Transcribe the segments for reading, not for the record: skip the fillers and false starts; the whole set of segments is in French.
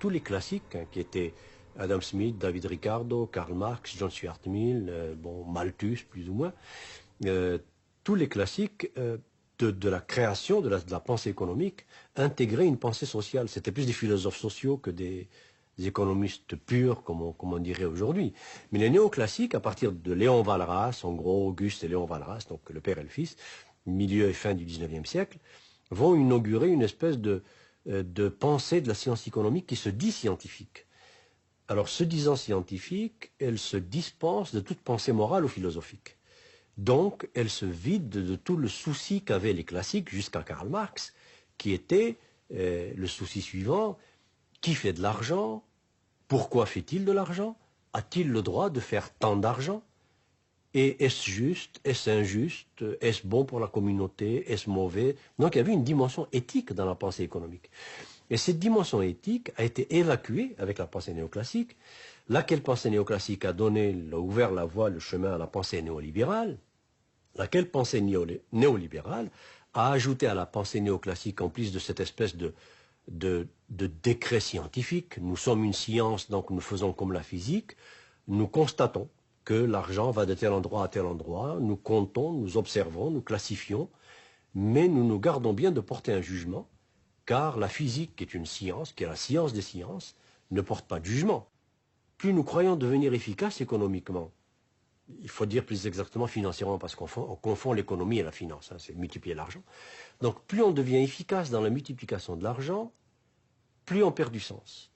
tous les classiques qui étaient Adam Smith, David Ricardo, Karl Marx, John Stuart Mill, Malthus plus ou moins, tous les classiques de la création de la pensée économique intégraient une pensée sociale. C'était plus des philosophes sociaux que des économistes purs, comme on dirait aujourd'hui. Mais les néoclassiques, à partir de Léon Walras, en gros Auguste et Léon Walras, donc le père et le fils, milieu et fin du XIXe siècle, vont inaugurer une espèce de pensée de la science économique qui se dit scientifique. Alors, se disant scientifique, elle se dispense de toute pensée morale ou philosophique. Donc, elle se vide de tout le souci qu'avaient les classiques jusqu'à Karl Marx, qui était le souci suivant: qui fait de l'argent? Pourquoi fait-il de l'argent? A-t-il le droit de faire tant d'argent? Et est-ce juste? Est-ce injuste? Est-ce bon pour la communauté? Est-ce mauvais? Donc, il y avait une dimension éthique dans la pensée économique. Et cette dimension éthique a été évacuée avec la pensée néoclassique, laquelle pensée néoclassique a ouvert la voie, le chemin à la pensée néolibérale, laquelle pensée néolibérale a ajouté à la pensée néoclassique, en plus de cette espèce de décret scientifique: nous sommes une science, donc nous faisons comme la physique, nous constatons que l'argent va de tel endroit à tel endroit, nous comptons, nous observons, nous classifions, mais nous nous gardons bien de porter un jugement, car la physique, qui est une science, qui est la science des sciences, ne porte pas de jugement. Plus nous croyons devenir efficaces économiquement, il faut dire plus exactement financièrement, parce qu'on confond l'économie et la finance, c'est multiplier l'argent. Donc plus on devient efficace dans la multiplication de l'argent, plus on perd du sens.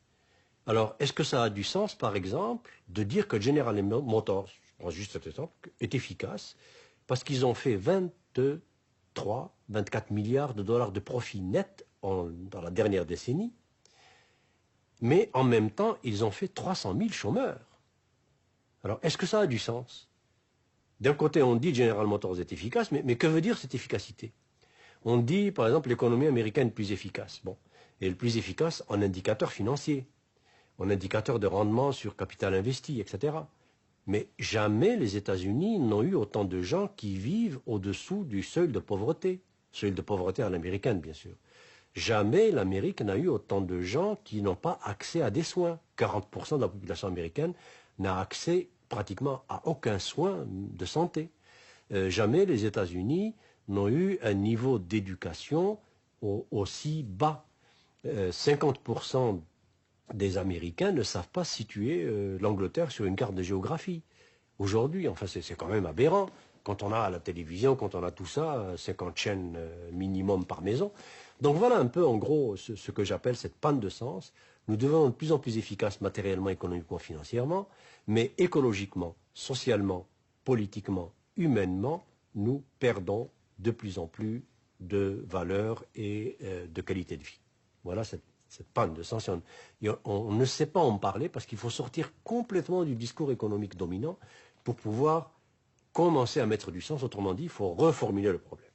Alors, est-ce que ça a du sens, par exemple, de dire que General Motors, je prends juste cet exemple, est efficace parce qu'ils ont fait 23, 24 milliards de dollars de profit net dans la dernière décennie, mais en même temps, ils ont fait 300 000 chômeurs. Alors, est-ce que ça a du sens? D'un côté, on dit General Motors est efficace, mais que veut dire cette efficacité? On dit, par exemple, l'économie américaine plus efficace. Bon, et le plus efficace en indicateur financier, en indicateur de rendement sur capital investi, etc. Mais jamais les États-Unis n'ont eu autant de gens qui vivent au-dessous du seuil de pauvreté à l'américaine, bien sûr. Jamais l'Amérique n'a eu autant de gens qui n'ont pas accès à des soins. 40% de la population américaine n'a accès pratiquement à aucun soin de santé. Jamais les États-Unis n'ont eu un niveau d'éducation aussi bas. 50% des Américains ne savent pas situer l'Angleterre sur une carte de géographie. Aujourd'hui, enfin c'est quand même aberrant. Quand on a la télévision, quand on a tout ça, 50 chaînes minimum par maison. Donc voilà un peu en gros ce que j'appelle cette panne de sens. Nous devenons de plus en plus efficaces matériellement, économiquement, financièrement, mais écologiquement, socialement, politiquement, humainement, nous perdons de plus en plus de valeur et de qualité de vie. Voilà cette panne de sens. On ne sait pas en parler parce qu'il faut sortir complètement du discours économique dominant pour pouvoir commencer à mettre du sens. Autrement dit, il faut reformuler le problème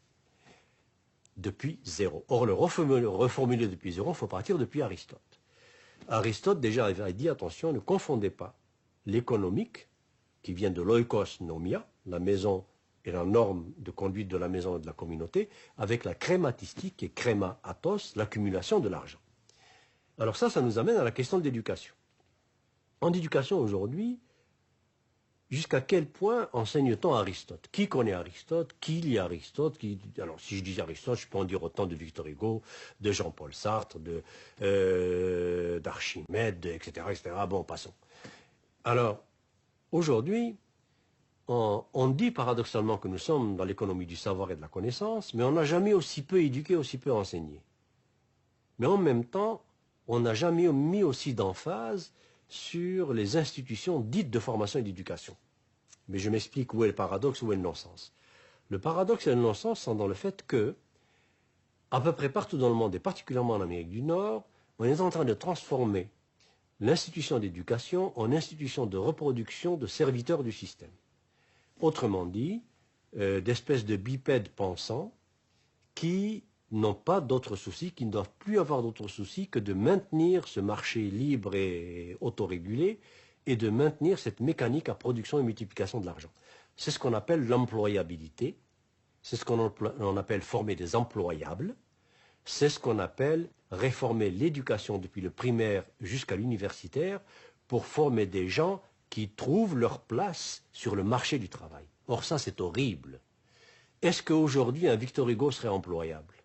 depuis zéro. Or, le reformuler depuis zéro, il faut partir depuis Aristote. Aristote déjà avait dit, attention, ne confondez pas l'économique, qui vient de l'oikos nomia, la maison et la norme de conduite de la maison et de la communauté, avec la crématistique, qui est créma athos, l'accumulation de l'argent. Alors ça nous amène à la question de l'éducation. En éducation aujourd'hui, jusqu'à quel point enseigne-t-on Aristote? Qui connaît Aristote? Qui lit Aristote? Alors, si je dis Aristote, je peux en dire autant de Victor Hugo, de Jean-Paul Sartre, d'Archimède, etc., etc. Bon, passons. Alors, aujourd'hui, on dit paradoxalement que nous sommes dans l'économie du savoir et de la connaissance, mais on n'a jamais aussi peu éduqué, aussi peu enseigné. Mais en même temps, on n'a jamais mis aussi d'emphase sur les institutions dites de formation et d'éducation. Mais je m'explique où est le paradoxe, où est le non-sens. Le paradoxe et le non-sens sont dans le fait que, à peu près partout dans le monde, et particulièrement en Amérique du Nord, on est en train de transformer l'institution d'éducation en institution de reproduction de serviteurs du système. Autrement dit, d'espèces de bipèdes pensants qui n'ont pas d'autres soucis, qui ne doivent plus avoir d'autres soucis que de maintenir ce marché libre et autorégulé et de maintenir cette mécanique à production et multiplication de l'argent. C'est ce qu'on appelle l'employabilité, c'est ce qu'on appelle former des employables, c'est ce qu'on appelle réformer l'éducation depuis le primaire jusqu'à l'universitaire pour former des gens qui trouvent leur place sur le marché du travail. Or ça, c'est horrible. Est-ce qu'aujourd'hui un Victor Hugo serait employable?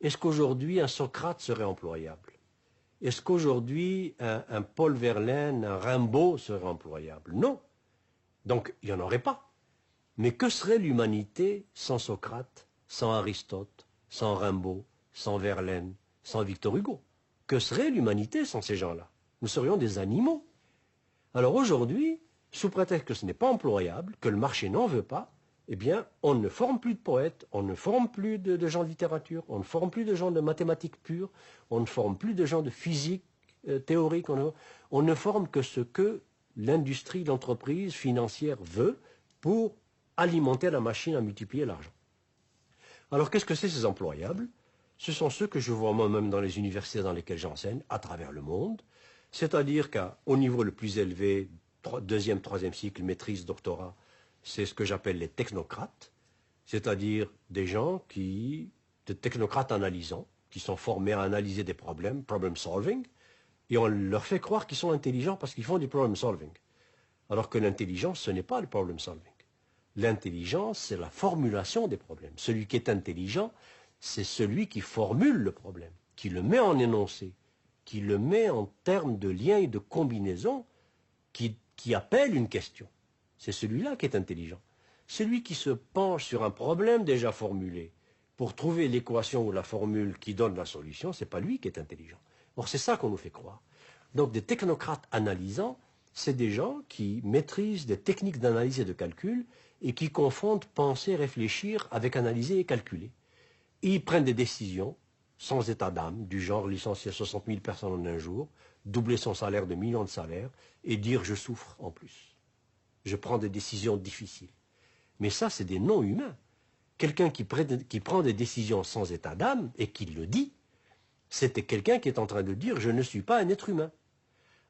Est-ce qu'aujourd'hui un Socrate serait employable? Est-ce qu'aujourd'hui un Paul Verlaine, un Rimbaud serait employable? Non. Donc il n'y en aurait pas. Mais que serait l'humanité sans Socrate, sans Aristote, sans Rimbaud, sans Verlaine, sans Victor Hugo? Que serait l'humanité sans ces gens-là? Nous serions des animaux. Alors aujourd'hui, sous prétexte que ce n'est pas employable, que le marché n'en veut pas, eh bien, on ne forme plus de poètes, on ne forme plus de gens de littérature, on ne forme plus de gens de mathématiques pures, on ne forme plus de gens de physique théorique, on ne forme que ce que l'industrie, l'entreprise financière veut pour alimenter la machine à multiplier l'argent. Alors qu'est-ce que c'est ces employables? Ce sont ceux que je vois moi-même dans les universités dans lesquelles j'enseigne à travers le monde, c'est-à-dire qu'au niveau le plus élevé, deuxième, troisième cycle, maîtrise, doctorat, c'est ce que j'appelle les technocrates, c'est-à-dire des gens des technocrates analysants, qui sont formés à analyser des problèmes, problem solving, et on leur fait croire qu'ils sont intelligents parce qu'ils font du problem solving. Alors que l'intelligence, ce n'est pas le problem solving. L'intelligence, c'est la formulation des problèmes. Celui qui est intelligent, c'est celui qui formule le problème, qui le met en énoncé, qui le met en termes de liens et de combinaisons, qui appelle une question. C'est celui-là qui est intelligent. Celui qui se penche sur un problème déjà formulé pour trouver l'équation ou la formule qui donne la solution, ce n'est pas lui qui est intelligent. Or, c'est ça qu'on nous fait croire. Donc, des technocrates analysants, c'est des gens qui maîtrisent des techniques d'analyse et de calcul et qui confondent penser, réfléchir avec analyser et calculer. Et ils prennent des décisions sans état d'âme, du genre licencier 60 000 personnes en un jour, doubler son salaire de millions de salaires et dire je souffre en plus. Je prends des décisions difficiles. Mais ça, c'est des non-humains. Quelqu'un qui prend des décisions sans état d'âme et qui le dit, c'était quelqu'un qui est en train de dire « je ne suis pas un être humain ».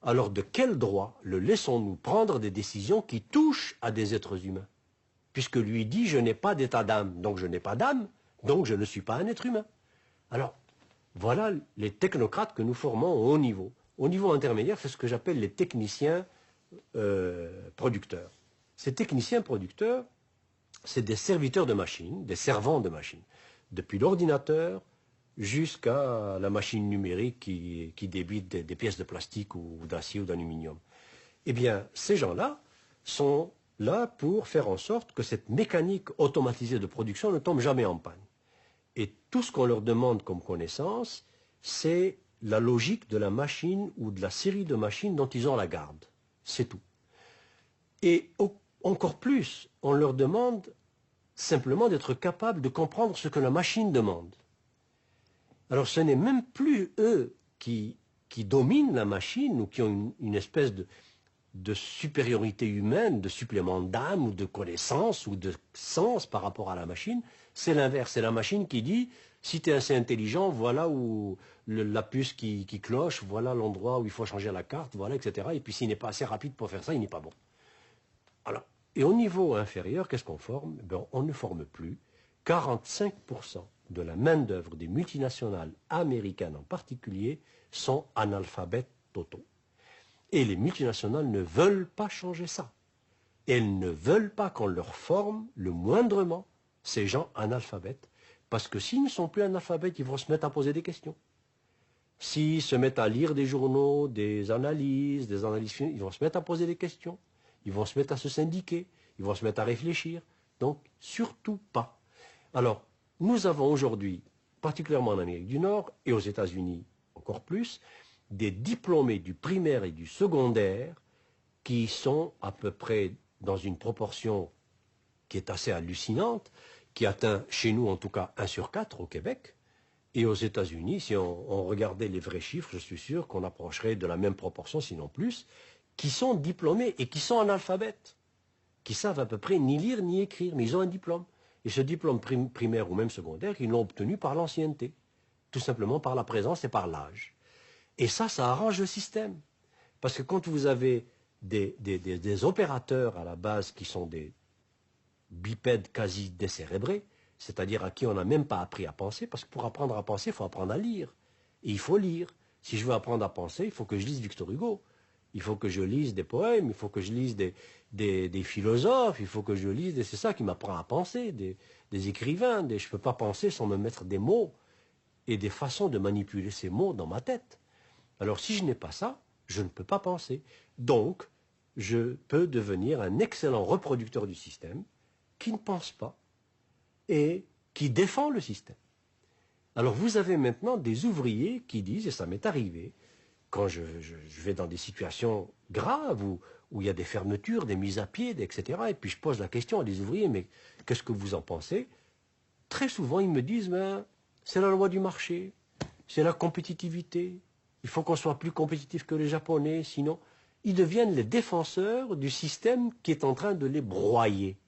Alors de quel droit le laissons-nous prendre des décisions qui touchent à des êtres humains? Puisque lui dit « je n'ai pas d'état d'âme, donc je n'ai pas d'âme, donc je ne suis pas un être humain ». Alors, voilà les technocrates que nous formons au haut niveau. Au niveau intermédiaire, c'est ce que j'appelle les techniciens producteurs. Ces techniciens producteurs, c'est des serviteurs de machines, des servants de machines, depuis l'ordinateur jusqu'à la machine numérique qui débite des pièces de plastique ou d'acier ou d'aluminium. Eh bien, ces gens-là sont là pour faire en sorte que cette mécanique automatisée de production ne tombe jamais en panne. Et tout ce qu'on leur demande comme connaissance, c'est la logique de la machine ou de la série de machines dont ils ont la garde. C'est tout. Et encore plus, on leur demande simplement d'être capable de comprendre ce que la machine demande. Alors ce n'est même plus eux qui dominent la machine ou qui ont une espèce de supériorité humaine, de supplément d'âme ou de connaissance ou de sens par rapport à la machine. C'est l'inverse, c'est la machine qui dit si tu es assez intelligent, voilà où la puce qui cloche, voilà l'endroit où il faut changer la carte, voilà, etc. Et puis s'il n'est pas assez rapide pour faire ça, il n'est pas bon. Alors, et au niveau inférieur, qu'est-ce qu'on forme? Ben, on ne forme plus. 45% de la main-d'œuvre des multinationales américaines en particulier sont analphabètes totaux. Et les multinationales ne veulent pas changer ça. Elles ne veulent pas qu'on leur forme le moindrement ces gens analphabètes, parce que s'ils ne sont plus analphabètes, ils vont se mettre à poser des questions. S'ils se mettent à lire des journaux, des analyses fines, ils vont se mettre à poser des questions. Ils vont se mettre à se syndiquer, ils vont se mettre à réfléchir. Donc, surtout pas. Alors, nous avons aujourd'hui, particulièrement en Amérique du Nord et aux États-Unis encore plus, des diplômés du primaire et du secondaire qui sont à peu près dans une proportion qui est assez hallucinante, qui atteint chez nous en tout cas 1 sur 4 au Québec, et aux États-Unis, si on regardait les vrais chiffres, je suis sûr qu'on approcherait de la même proportion, sinon plus, qui sont diplômés et qui sont analphabètes, qui savent à peu près ni lire ni écrire, mais ils ont un diplôme. Et ce diplôme primaire ou même secondaire, ils l'ont obtenu par l'ancienneté, tout simplement par la présence et par l'âge. Et ça arrange le système. Parce que quand vous avez des opérateurs à la base qui sont des bipèdes quasi décérébrés, c'est-à-dire à qui on n'a même pas appris à penser, parce que pour apprendre à penser, il faut apprendre à lire. Et il faut lire. Si je veux apprendre à penser, il faut que je lise Victor Hugo. Il faut que je lise des poèmes, il faut que je lise des philosophes, il faut que je lise, c'est ça qui m'apprend à penser, des écrivains. Je ne peux pas penser sans me mettre des mots et des façons de manipuler ces mots dans ma tête. Alors si je n'ai pas ça, je ne peux pas penser. Donc, je peux devenir un excellent reproducteur du système qui ne pense pas et qui défend le système. Alors vous avez maintenant des ouvriers qui disent, et ça m'est arrivé, quand je vais dans des situations graves où il y a des fermetures, des mises à pied, etc., et puis je pose la question à des ouvriers, mais qu'est-ce que vous en pensez? Très souvent, ils me disent, ben, c'est la loi du marché, c'est la compétitivité, il faut qu'on soit plus compétitif que les Japonais, sinon ils deviennent les défenseurs du système qui est en train de les broyer.